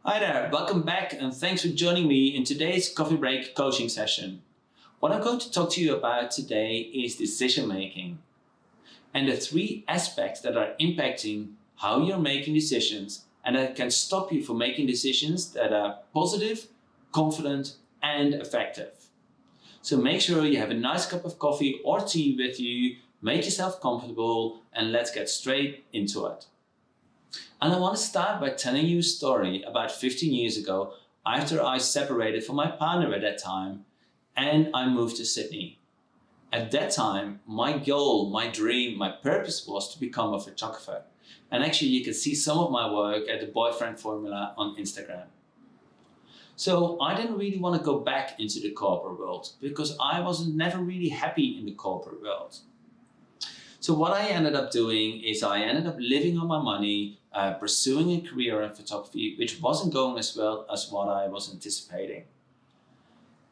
Hi there, welcome back and thanks for joining me in today's coffee break coaching session. What I'm going to talk to you about today is decision making and the three aspects that are impacting how you're making decisions and that can stop you from making decisions that are positive, confident and effective. So make sure you have a nice cup of coffee or tea with you, make yourself comfortable and let's get straight into it. And I want to start by telling you a story about 15 years ago after I separated from my partner at that time and I moved to Sydney. At that time, my goal, my dream, my purpose was to become a photographer. And actually you can see some of my work at the Boyfriend Formula on Instagram. So I didn't really want to go back into the corporate world because I was never really happy in the corporate world. So what I ended up doing is I ended up living on my money, pursuing a career in photography, which wasn't going as well as what I was anticipating.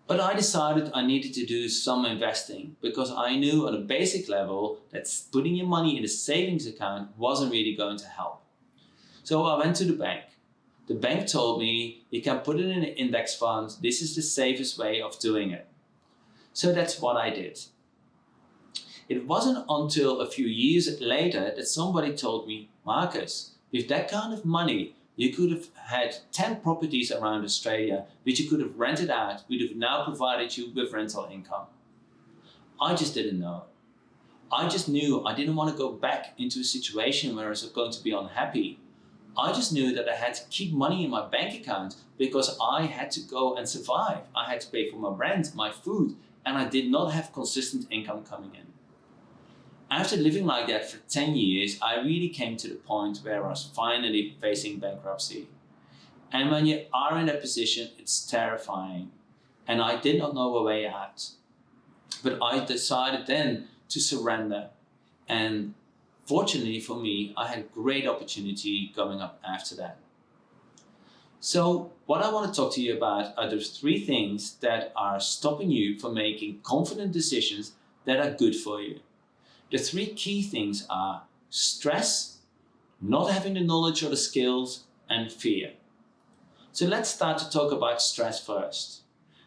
But I decided I needed to do some investing because I knew on a basic level that putting your money in a savings account wasn't really going to help. So I went to the bank. The bank told me you can put it in an index fund. This is the safest way of doing it. So that's what I did. It wasn't until a few years later that somebody told me, Marcus, with that kind of money, you could have had 10 properties around Australia, which you could have rented out, would have now provided you with rental income. I just didn't know. I just knew I didn't want to go back into a situation where I was going to be unhappy. I just knew that I had to keep money in my bank account because I had to go and survive. I had to pay for my rent, my food, and I did not have consistent income coming in. After living like that for 10 years, I really came to the point where I was finally facing bankruptcy. And when you are in that position, it's terrifying. And I did not know a way out. But I decided then to surrender. And fortunately for me, I had a great opportunity coming up after that. So what I want to talk to you about are the three things that are stopping you from making confident decisions that are good for you. The three key things are stress, not having the knowledge or the skills, and fear. So let's start to talk about stress first.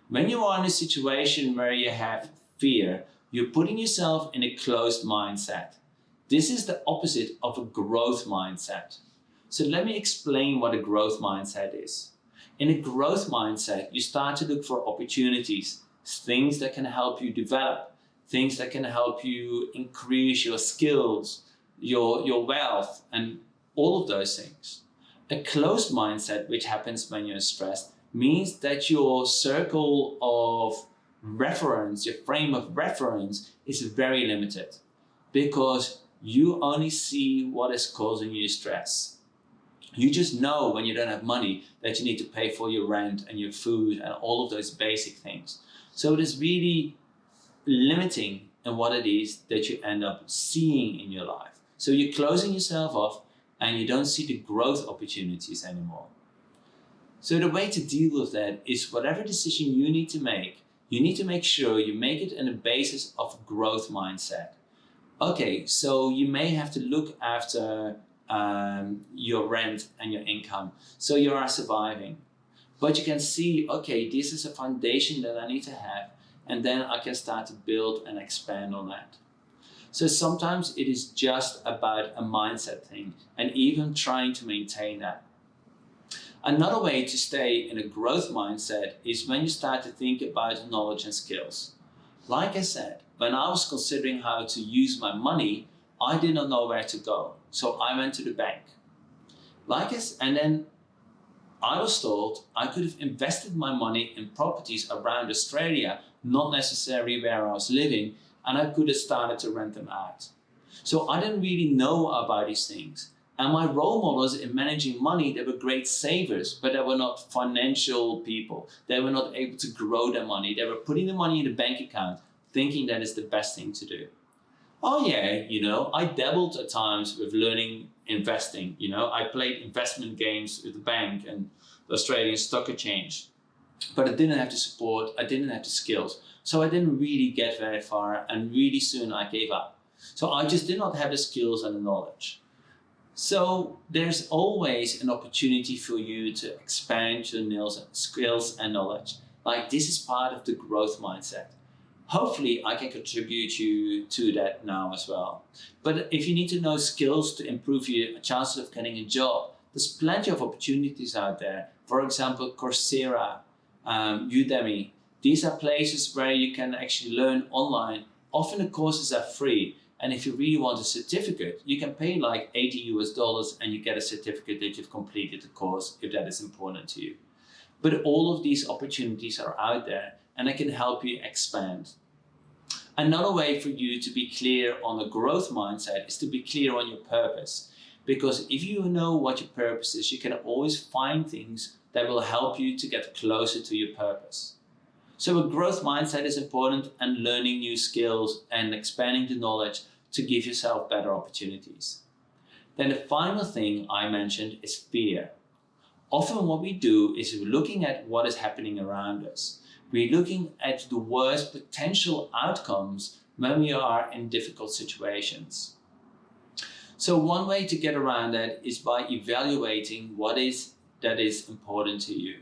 When you are in a situation where you have fear, you're putting yourself in a closed mindset. This is the opposite of a growth mindset. So let me explain what a growth mindset is. In a growth mindset, you start to look for opportunities, things that can help you develop, things that can help you increase your skills, your wealth, and all of those things. A closed mindset, which happens when you're stressed, means that your circle of reference, your frame of reference is very limited because you only see what is causing you stress. You just know when you don't have money that you need to pay for your rent and your food and all of those basic things. So it is really limiting in what it is that you end up seeing in your life. So you're closing yourself off and you don't see the growth opportunities anymore. So the way to deal with that is whatever decision you need to make sure you make it on the basis of a growth mindset. Okay, so you may have to look after your rent and your income. So you are surviving. But you can see, okay, this is a foundation that I need to have. And then I can start to build and expand on that. So sometimes it is just about a mindset thing and even trying to maintain that. Another way to stay in a growth mindset is when you start to think about knowledge and skills. Like I said, when I was considering how to use my money, I did not know where to go. So I went to the bank. And then I was told I could have invested my money in properties around Australia, not necessarily where I was living, and I could have started to rent them out. So I didn't really know about these things. And my role models in managing money, they were great savers, but they were not financial people. They were not able to grow their money. They were putting the money in the bank account, thinking that is the best thing to do. Oh yeah, I dabbled at times with learning investing. I played investment games with the bank and the Australian Stock Exchange, but I didn't have the support, I didn't have the skills. So I didn't really get very far and really soon I gave up. So I just did not have the skills and the knowledge. So there's always an opportunity for you to expand your skills and knowledge. Like, this is part of the growth mindset. Hopefully I can contribute you to that now as well. But if you need to know skills to improve your chances of getting a job, there's plenty of opportunities out there. For example, Coursera, Udemy. These are places where you can actually learn online. Often the courses are free. And if you really want a certificate, you can pay like $80 and you get a certificate that you've completed the course, if that is important to you. But all of these opportunities are out there and I can help you expand. Another way for you to be clear on a growth mindset is to be clear on your purpose. Because if you know what your purpose is, you can always find things that will help you to get closer to your purpose. So a growth mindset is important, and learning new skills and expanding the knowledge to give yourself better opportunities. Then the final thing I mentioned is fear. Often what we do is we're looking at what is happening around us. We're looking at the worst potential outcomes when we are in difficult situations. So one way to get around that is by evaluating what is important to you.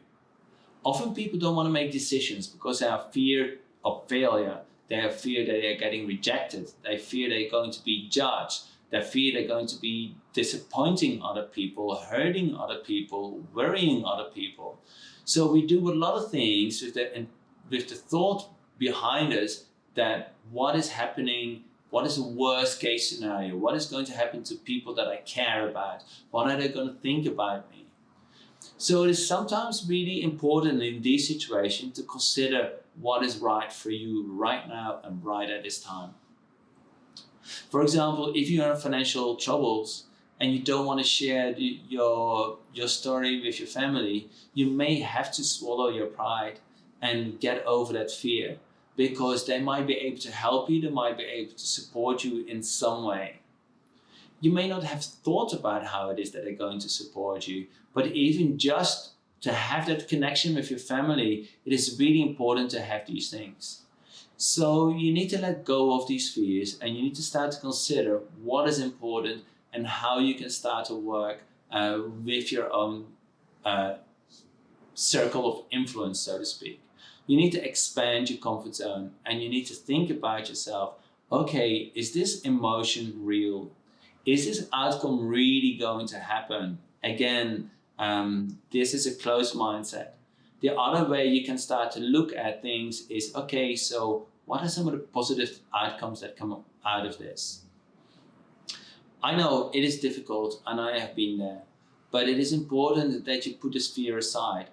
Often people don't want to make decisions because they have fear of failure. They have fear that they're getting rejected. They fear they're going to be judged. They fear they're going to be disappointing other people, hurting other people, worrying other people. So we do a lot of things with the thought behind us that what is happening, what is the worst case scenario? What is going to happen to people that I care about? What are they going to think about me? So it is sometimes really important in these situations to consider what is right for you right now and right at this time. For example, if you're in financial troubles and you don't want to share your story with your family, you may have to swallow your pride and get over that fear, because they might be able to help you, they might be able to support you in some way. You may not have thought about how it is that they're going to support you, but even just to have that connection with your family, it is really important to have these things. So you need to let go of these fears and you need to start to consider what is important and how you can start to work with your own circle of influence, so to speak. You need to expand your comfort zone and you need to think about yourself. Okay, is this emotion real? Is this outcome really going to happen? Again, this is a closed mindset. The other way you can start to look at things is, okay, so what are some of the positive outcomes that come out of this? I know it is difficult and I have been there, but it is important that you put this fear aside.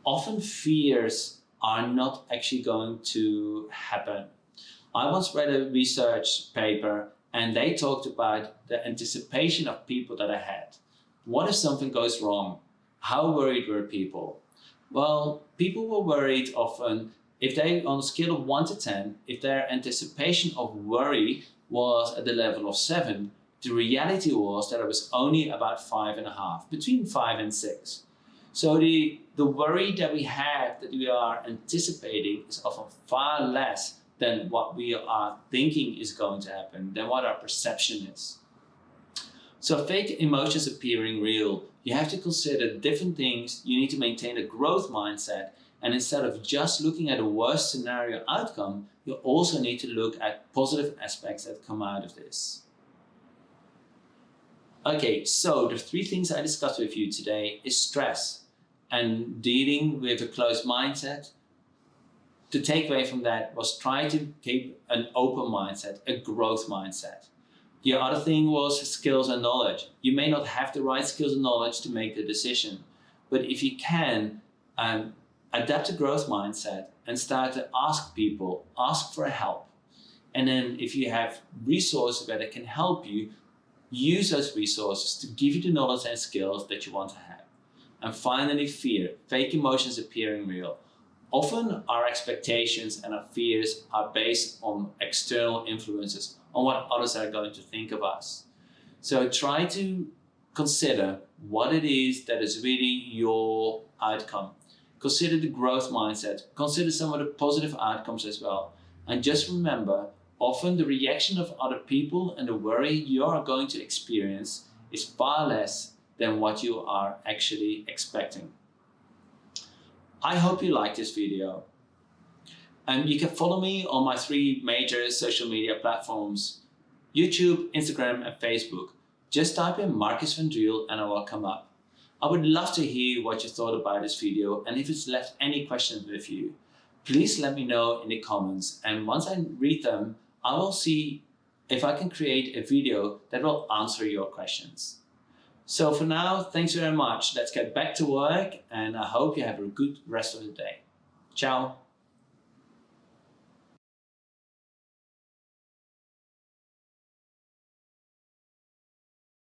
Often fears are not actually going to happen. I once read a research paper and they talked about the anticipation of people that I had. What if something goes wrong? How worried were people? Well, people were worried often if they, on a scale of 1 to 10, if their anticipation of worry was at the level of 7, the reality was that it was only about 5.5, between 5 and 6. So the worry that we have, that we are anticipating, is often far less than what we are thinking is going to happen, than what our perception is. So fake emotions appearing real, you have to consider different things. You need to maintain a growth mindset, and instead of just looking at a worst scenario outcome, you also need to look at positive aspects that come out of this. Okay, so the 3 things I discussed with you today is stress and dealing with a closed mindset. The takeaway from that was try to keep an open mindset, a growth mindset. The other thing was skills and knowledge. You may not have the right skills and knowledge to make the decision, but if you can, adapt a growth mindset and start to ask people, ask for help. And then if you have resources where they can help you, use those resources to give you the knowledge and skills that you want to have. And finally, fear, fake emotions appearing real. Often our expectations and our fears are based on external influences, on what others are going to think of us. So try to consider what it is that is really your outcome. Consider the growth mindset. Consider some of the positive outcomes as well. And just remember, often the reaction of other people and the worry you are going to experience is far less than what you are actually expecting. I hope you liked this video. You can follow me on my 3 major social media platforms: YouTube, Instagram, and Facebook. Just type in Marcus van Driel and I will come up. I would love to hear what you thought about this video, and if it's left any questions with you, please let me know in the comments, and once I read them, I will see if I can create a video that will answer your questions. So for now, thanks very much. Let's get back to work, and I hope you have a good rest of the day. Ciao.